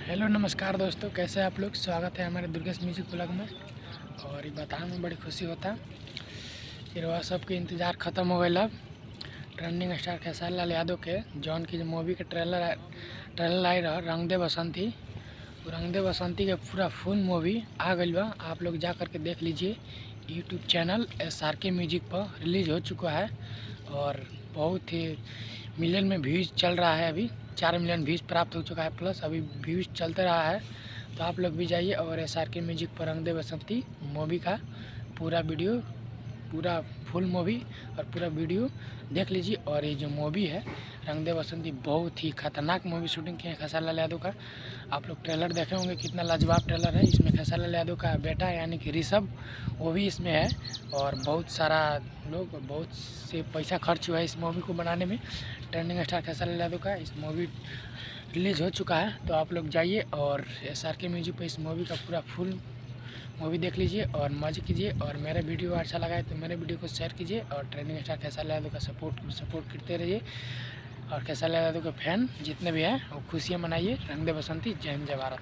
Hello नमस्कार दोस्तों, कैसे हैं आप लोग। स्वागत है हमारे दुर्गेश म्यूजिक ब्लॉग में। और ये बताने में बड़ी खुशी होता फिर वह सबके इंतज़ार ख़त्म हो गई। अब ट्रेंडिंग स्टार खेसारी लाल यादव के जौन की जो मूवी के ट्रेलर आई रहा रंग दे बसंती। वो रंग दे बसंती के पूरा फुल मूवी आ गई बा। आप लोग जा करके देख लीजिए। यूट्यूब चैनल SRK म्यूजिक पर रिलीज़ हो चुका है और बहुत ही मिलियन में व्यूज़ चल रहा है। अभी 4 मिलियन व्यूज़ प्राप्त हो चुका है, प्लस अभी व्यूज़ चलते रहा है। तो आप लोग भी जाइए और SRK म्यूजिक पर रंग दे बसंती मूवी का पूरा फुल मूवी और पूरा वीडियो देख लीजिए। और ये जो मूवी है रंग दे बसंती, बहुत ही खतरनाक मूवी शूटिंग किया है खेसारी लाल यादव का। आप लोग ट्रेलर देखे होंगे, कितना लाजवाब ट्रेलर है। इसमें खेसारी लाल यादव का बेटा यानी कि ऋषभ वो भी इसमें है। और बहुत सारा लोग, बहुत से पैसा खर्च हुआ है इस मूवी को बनाने में। ट्रेंडिंग स्टार खेसारी लाल यादव का इस मूवी रिलीज़ हो चुका है। तो आप लोग जाइए और SRK म्यूजिक पर इस मूवी का पूरा फुल मूवी देख लीजिए और मज़े कीजिए। और मेरा वीडियो अच्छा लगा है तो मेरे वीडियो को शेयर कीजिए और ट्रेंडिंग स्टार खेसारी लाल यादव का सपोर्ट करते रहिए। और खेसारी लाल यादव के फैन जितने भी हैं वो खुशियाँ मनाइए। रंग दे बसंती। जय हिंद, जय भारत।